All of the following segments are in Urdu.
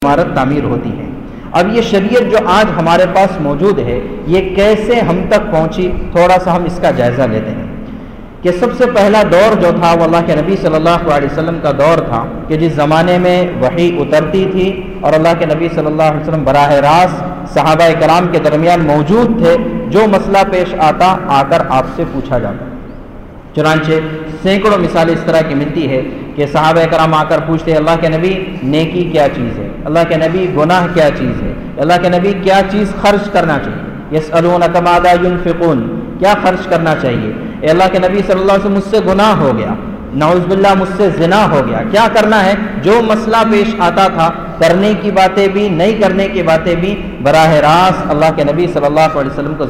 عمارت تعمیر ہوتی ہے۔ اب یہ شریعت جو آج ہمارے پاس موجود ہے یہ کیسے ہم تک پہنچی، تھوڑا سا ہم اس کا جائزہ لیتے ہیں کہ سب سے پہلا دور جو تھا وہ اللہ کے نبی صلی اللہ علیہ وسلم کا دور تھا کہ جس زمانے میں وحی اترتی تھی اور اللہ کے نبی صلی اللہ علیہ وسلم براہ راست صحابہ کرام کے درمیان موجود تھے، جو مسئلہ پیش آتا آ کر آپ سے پوچھا جاتا۔ چنانچہ سینکڑوں مثالیں اس طرح کی ملتی ہے کہ صحابہ کرام آ کر پوچھتے اللہ کے نبی نیکی کیا چیز ہے، اللہ کے نبی گناہ کیا چیز ہے، اللہ کے نبی کیا چیز خرچ کرنا چاہیے، یسألونک ماذا ينفقون، کیا خرچ کرنا چاہیے، اے اللہ کے نبی صلی اللہ علیہ وسلم مجھ سے گناہ ہو گیا، نعوذ باللہ مجھ سے زنا ہو گیا، کیا کرنا ہے؟ جو مسئلہ پیش آتا تھا، کرنے کی باتیں بھی نہیں کرنے کی باتیں بھی براہ راست اللہ کے نبی صلی اللہ علیہ وسلم کو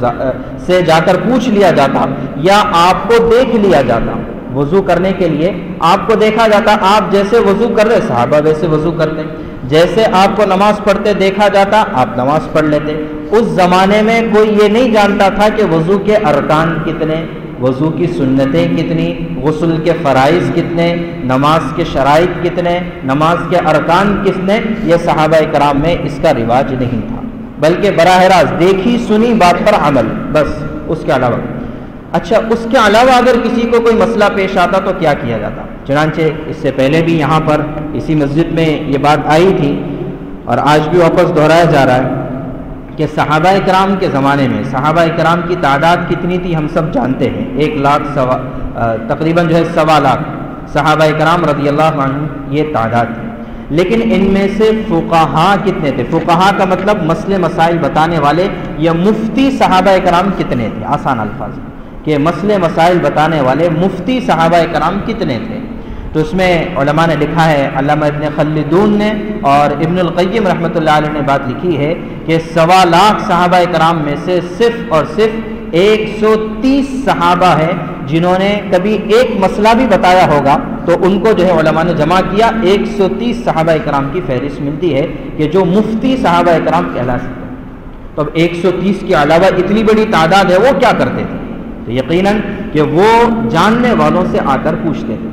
سے جا کر پوچھ لیا جاتا، یا آپ کو دیکھ لیا جاتا۔ وضو کرنے کے لیے آپ کو دیکھا جاتا، آپ جیسے وضو کر رہے صحابہ ویسے وضو کرتے، جیسے آپ کو نماز پڑھتے دیکھا جاتا آپ نماز پڑھ لیتے۔ اس زمانے میں کوئی یہ نہیں جانتا تھا کہ وضو کے ارکان کتنے، وضو کی سنتیں کتنی، غسل کے فرائض کتنے، نماز کے شرائط کتنے، نماز کے ارکان کتنے، یہ صحابہ کرام میں اس کا رواج نہیں تھا، بلکہ براہ راست دیکھی سنی بات پر عمل، بس اس کے علاوہ۔ اچھا، اس کے علاوہ اگر کسی کو کوئی مسئلہ پیش آتا تو کیا کیا جاتا؟ چنانچہ اس سے پہلے بھی یہاں پر اسی مسجد میں یہ بات آئی تھی اور آج بھی واپس دہرایا جا رہا ہے کہ صحابہ کرام کے زمانے میں صحابہ کرام کی تعداد کتنی تھی ہم سب جانتے ہیں، 1,00,000 تقریباً جو ہے 1,00,000 صحابہ کرام رضی اللہ عنہ یہ تعداد تھی۔ لیکن ان میں سے فقہا کتنے تھے؟ فقہا کا مطلب مسئلے مسائل بتانے والے یا مفتی صحابہ کرام کتنے تھے؟ آسان الفاظ میں کہ مسئلے مسائل بتانے والے مفتی صحابہ کرام کتنے تھے؟ تو اس میں علماء نے لکھا ہے، علامہ ابن خلدون نے اور ابن القیم رحمۃ اللہ علیہ نے بات لکھی ہے کہ 1,00,000 صحابہ کرام میں سے صرف اور صرف 130 صحابہ ہیں جنہوں نے کبھی ایک مسئلہ بھی بتایا ہوگا، تو ان کو جو ہے علماء نے جمع کیا، 130 صحابہ کرام کی فہرست ملتی ہے کہ جو مفتی صحابہ کرام کہلا سکتے ہیں۔ تو اب 130 کے علاوہ اتنی بڑی تعداد ہے، وہ کیا کرتے تھے؟ تو یقیناً کہ وہ جاننے والوں سے آ کر پوچھتے تھے۔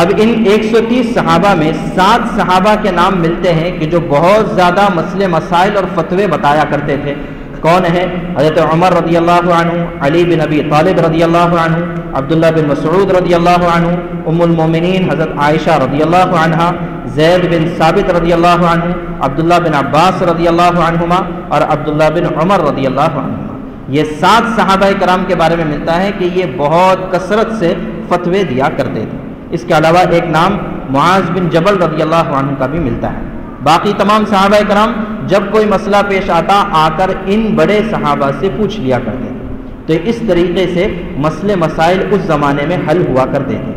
اب ان 130 صحابہ میں 7 صحابہ کے نام ملتے ہیں کہ جو بہت زیادہ مسئلے مسائل اور فتوے بتایا کرتے تھے۔ کون ہیں؟ حضرت عمر رضی اللہ عنہ، علی بن ابی طالب رضی اللہ عنہ، عبداللہ بن مسعود رضی اللہ عنہ، ام المومنین حضرت عائشہ رضی اللہ عنہا، زید بن ثابت رضی اللہ عنہ، عبداللہ بن عباس رضی اللہ عنہما اور عبداللہ بن عمر رضی اللہ عنہما۔ یہ 7 صحابہ کرام کے بارے میں ملتا ہے کہ یہ بہت کثرت سے فتوے دیا کرتے تھے۔ اس کے علاوہ ایک نام معاذ بن جبل رضی اللہ عنہ کا بھی ملتا ہے۔ باقی تمام صحابہ کرام جب کوئی مسئلہ پیش آتا آ کر ان بڑے صحابہ سے پوچھ لیا کرتے تھے۔ تو اس طریقے سے مسئلے مسائل اس زمانے میں حل ہوا کرتے تھے۔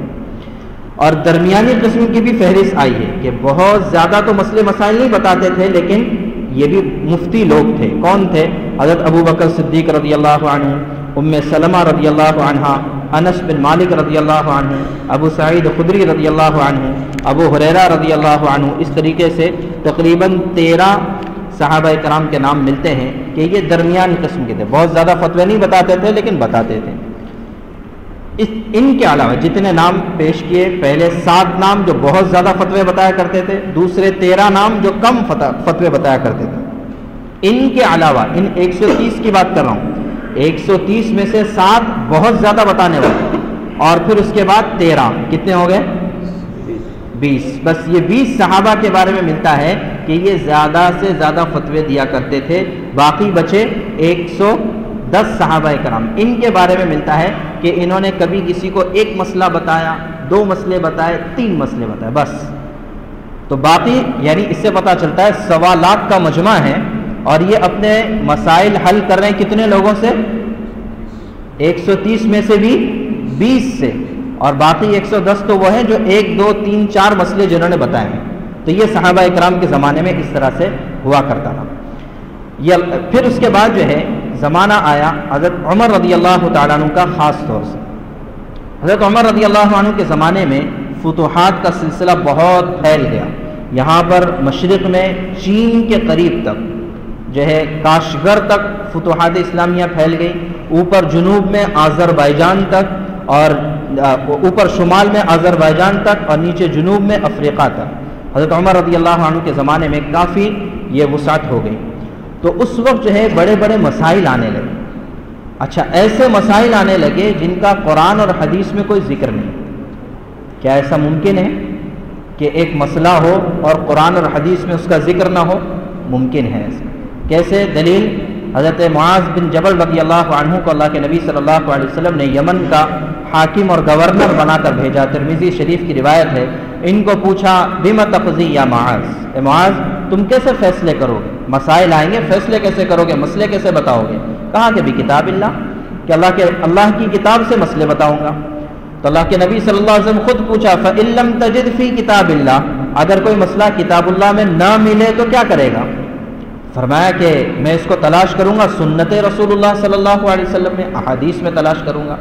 اور درمیانی قسم کی بھی فہرست آئی ہے کہ بہت زیادہ تو مسئلے مسائل نہیں بتاتے تھے، لیکن یہ بھی مفتی لوگ تھے۔ کون تھے؟ حضرت ابو بکر صدیق رضی اللہ عنہ، ام سلمہ رضی اللہ عنہا، انس بن مالک رضی اللہ عنہ، ابو سعید خدری رضی اللہ عنہ، ابو ہریرہ رضی اللہ عنہ۔ اس طریقے سے تقریباً 13 صحابہ کرام کے نام ملتے ہیں کہ یہ درمیان قسم کے تھے، بہت زیادہ فتوے نہیں بتاتے تھے لیکن بتاتے تھے۔ ان کے علاوہ جتنے نام پیش کیے، پہلے 7 نام جو بہت زیادہ فتوے بتایا کرتے تھے، دوسرے 13 نام جو کم فتوے بتایا کرتے تھے۔ ان کے علاوہ ان 130 کی بات کر رہا ہوں، 130 میں سے 7 بہت زیادہ بتانے والے، اور پھر اس کے بعد 13 کتنے ہو گئے؟ 20۔ بس یہ 20 صحابہ کے بارے میں ملتا ہے کہ یہ زیادہ سے زیادہ فتوے دیا کرتے تھے۔ باقی بچے 110 صحابہ کرام، ان کے بارے میں ملتا ہے کہ انہوں نے کبھی کسی کو ایک مسئلہ بتایا، 2 مسئلے بتائے، 3 مسئلے بتائے، بس۔ تو باقی یعنی اس سے پتہ چلتا ہے 1,00,000 کا مجمع ہے، اور یہ اپنے مسائل حل کر رہے ہیں کتنے لوگوں سے؟ 130 میں سے بھی 20 سے، اور باقی 110 تو وہ ہیں جو 1 2 3 4 مسئلے جنہوں نے بتائے ہیں۔ تو یہ صحابہ اکرام کے زمانے میں اس طرح سے ہوا کرتا تھا۔ پھر اس کے بعد جو ہے زمانہ آیا حضرت عمر رضی اللہ تعالیٰ عنہ کا، خاص طور سے حضرت عمر رضی اللہ عنہ کے زمانے میں فتوحات کا سلسلہ بہت پھیل گیا۔ یہاں پر مشرق میں چین کے قریب تک جو ہے کاشغر تک فتوحات اسلامیہ پھیل گئی، اوپر جنوب میں آذربائیجان تک، اور اوپر شمال میں آذربائیجان تک، اور نیچے جنوب میں افریقہ تک۔ حضرت عمر رضی اللہ عنہ کے زمانے میں کافی یہ وسعت ہو گئی، تو اس وقت جو ہے بڑے بڑے مسائل آنے لگے۔ اچھا، ایسے مسائل آنے لگے جن کا قرآن اور حدیث میں کوئی ذکر نہیں۔ کیا ایسا ممکن ہے کہ ایک مسئلہ ہو اور قرآن اور حدیث میں اس کا ذکر نہ ہو؟ ممکن ہے ایسا۔ کیسے؟ دلیل، حضرت معاذ بن جبل رضی اللہ عنہ کو اللہ کے نبی صلی اللہ علیہ وسلم نے یمن کا حاکم اور گورنر بنا کر بھیجا، ترمذی شریف کی روایت ہے۔ ان کو پوچھا بما تقضی یا معاذ، اے معاذ تم کیسے فیصلے کرو گے؟ مسائل آئیں گے، فیصلے کیسے کرو گے، مسئلے کیسے بتاؤ گے؟ کہا کہ بکتاب اللہ، کہ اللہ کی کتاب سے مسئلے بتاؤں گا۔ تو اللہ کے نبی صلی اللہ علیہ وسلم خود پوچھا فَإِن لَمْ تَجِدْ فِي کتاب اللہ، اگر کوئی مسئلہ کتاب اللہ میں نہ ملے تو کیا کرے گا؟ فرمایا کہ میں اس کو تلاش کروں گا سنت رسول اللہ صلی اللہ علیہ وسلم میں، احادیث میں تلاش کروں گا۔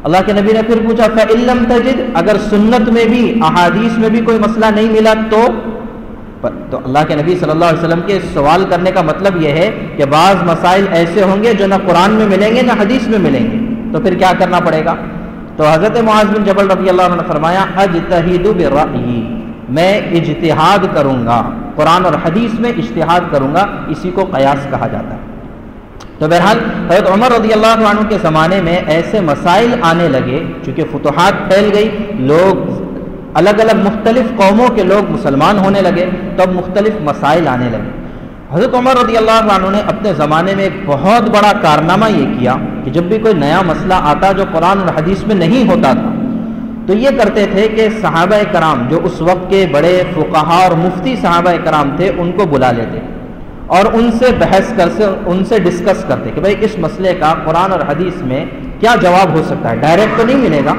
اللہ کے نبی نے پھر پوچھا فَإِن لَمْ تَجِدْ، اگر سنت میں بھی احادیث میں بھی کوئی مسئلہ نہیں ملا تو اللہ کے نبی صلی اللہ علیہ وسلم کے سوال کرنے کا مطلب یہ ہے کہ بعض مسائل ایسے ہوں گے جو نہ قرآن میں ملیں گے نہ حدیث میں ملیں گے، تو پھر کیا کرنا پڑے گا؟ تو حضرت معاذ بن جبل رضی اللہ عنہ نے فرمایا اجتہد برأیی، میں اجتہاد کروں گا، قرآن اور حدیث میں اجتہاد کروں گا، اسی کو قیاس کہا جاتا ہے۔ تو بہرحال حضرت عمر رضی اللہ عنہ کے زمانے میں ایسے مسائل آنے لگے، چونکہ فتوحات پھیل گئی، لوگ الگ الگ مختلف قوموں کے لوگ مسلمان ہونے لگے، تب مختلف مسائل آنے لگے۔ حضرت عمر رضی اللہ عنہ نے اپنے زمانے میں ایک بہت بڑا کارنامہ یہ کیا کہ جب بھی کوئی نیا مسئلہ آتا جو قرآن اور حدیث میں نہیں ہوتا تھا تو یہ کرتے تھے کہ صحابہ کرام جو اس وقت کے بڑے فقہا اور مفتی صحابہ کرام تھے ان کو بلا لیتے اور ان سے بحث ان سے ڈسکس کرتے کہ بھائی اس مسئلے کا قرآن اور حدیث میں کیا جواب ہو سکتا ہے۔ ڈائریکٹ تو نہیں ملے گا،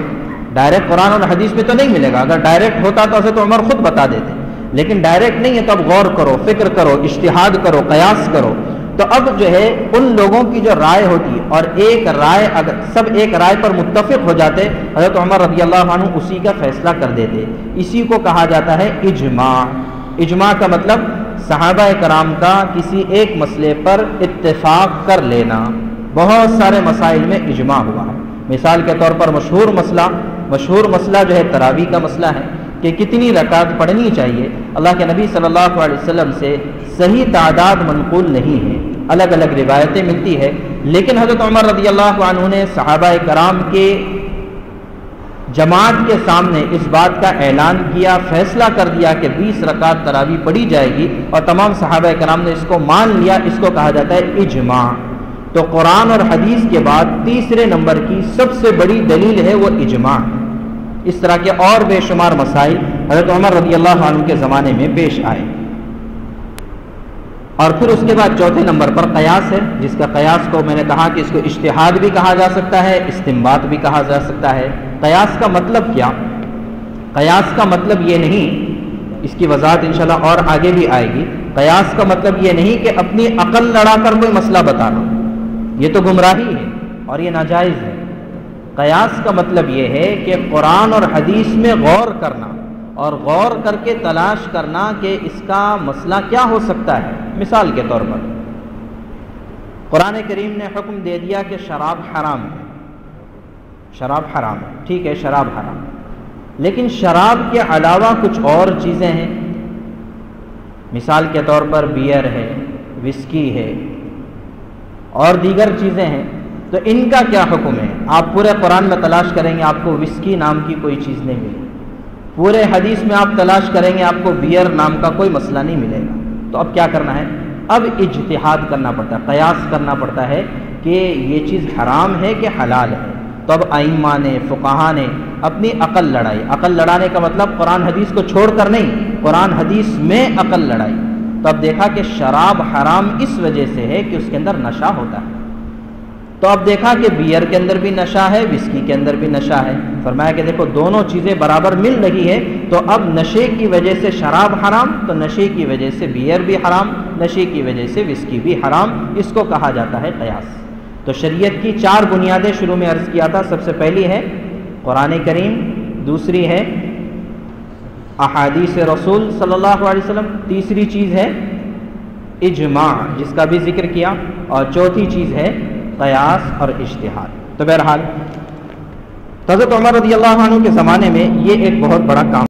ڈائریکٹ قرآن اور حدیث میں تو نہیں ملے گا، اگر ڈائریکٹ ہوتا تو حضرت عمر خود بتا دیتے، لیکن ڈائریکٹ نہیں ہے تو اب غور کرو، فکر کرو، اجتہاد کرو، قیاس کرو۔ تو اب جو ہے ان لوگوں کی جو رائے ہوتی اور ایک رائے، اگر سب ایک رائے پر متفق ہو جاتے حضرت عمر رضی اللہ عنہ اسی کا فیصلہ کر دیتے۔ اسی کو کہا جاتا ہے اجماع۔ اجماع کا مطلب صحابہ کرام کا کسی ایک مسئلے پر اتفاق کر لینا۔ بہت سارے مسائل میں اجماع ہوا ہے۔ مثال کے طور پر مشہور مسئلہ جو ہے تراویح کا مسئلہ ہے کہ کتنی رکعت پڑھنی چاہیے۔ اللہ کے نبی صلی اللہ علیہ وسلم سے صحیح تعداد منقول نہیں ہے، الگ الگ روایتیں ملتی ہے، لیکن حضرت عمر رضی اللہ عنہ نے صحابہ کرام کے جماعت کے سامنے اس بات کا اعلان کیا، فیصلہ کر دیا کہ 20 رکعت تراویح پڑھی جائے گی، اور تمام صحابہ کرام نے اس کو مان لیا۔ اس کو کہا جاتا ہے اجماع۔ تو قرآن اور حدیث کے بعد تیسرے نمبر کی سب سے بڑی دلیل ہے وہ اجماع۔ اس طرح کے اور بے شمار مسائل حضرت عمر رضی اللہ عنہ کے زمانے میں پیش آئے۔ اور پھر اس کے بعد چوتھے نمبر پر قیاس ہے، جس کا قیاس کو میں نے کہا کہ اس کو اجتہاد بھی کہا جا سکتا ہے، استنباط بھی کہا جا سکتا ہے۔ قیاس کا مطلب کیا؟ قیاس کا مطلب یہ نہیں، اس کی وضاحت انشاءاللہ اور آگے بھی آئے گی۔ قیاس کا مطلب یہ نہیں کہ اپنی عقل لڑا کر کوئی مسئلہ بتانا، یہ تو گمراہی ہے اور یہ ناجائز ہے۔ قیاس کا مطلب یہ ہے کہ قرآن اور حدیث میں غور کرنا اور غور کر کے تلاش کرنا کہ اس کا مسئلہ کیا ہو سکتا ہے۔ مثال کے طور پر قرآن کریم نے حکم دے دیا کہ شراب حرام ہے، شراب حرام ہے، ٹھیک ہے، شراب حرام، لیکن شراب کے علاوہ کچھ اور چیزیں ہیں، مثال کے طور پر بیئر ہے، وسکی ہے اور دیگر چیزیں ہیں، تو ان کا کیا حکم ہے؟ آپ پورے قرآن میں تلاش کریں گے آپ کو وسکی نام کی کوئی چیز نہیں ملے گی، پورے حدیث میں آپ تلاش کریں گے آپ کو بیئر نام کا کوئی مسئلہ نہیں ملے گا۔ تو اب کیا کرنا ہے؟ اب اجتہاد کرنا پڑتا ہے، قیاس کرنا پڑتا ہے کہ یہ چیز حرام ہے کہ حلال ہے۔ تو اب ائمہ نے، فقہا نے اپنی عقل لڑائی۔ عقل لڑانے کا مطلب قرآن حدیث کو چھوڑ کر نہیں، قرآن حدیث میں عقل لڑائی۔ تو اب دیکھا کہ شراب حرام اس وجہ سے ہے کہ اس کے اندر نشہ ہوتا ہے۔ تو اب دیکھا کہ بیئر کے اندر بھی نشہ ہے، وسکی کے اندر بھی نشہ ہے۔ فرمایا کہ دیکھو دونوں چیزیں برابر مل رہی ہے، تو اب نشے کی وجہ سے شراب حرام، تو نشے کی وجہ سے بیئر بھی حرام، نشے کی وجہ سے وسکی بھی حرام۔ اس کو کہا جاتا ہے قیاس۔ تو شریعت کی 4 بنیادیں شروع میں عرض کیا تھا۔ سب سے پہلی ہے قرآن کریم، دوسری ہے احادیث رسول صلی اللہ علیہ وسلم، تیسری چیز ہے اجماع جس کا بھی ذکر کیا، اور چوتھی چیز ہے قیاس اور اجتہاد۔ تو بہرحال حضرت عمر رضی اللہ عنہ کے زمانے میں یہ ایک بہت بڑا کام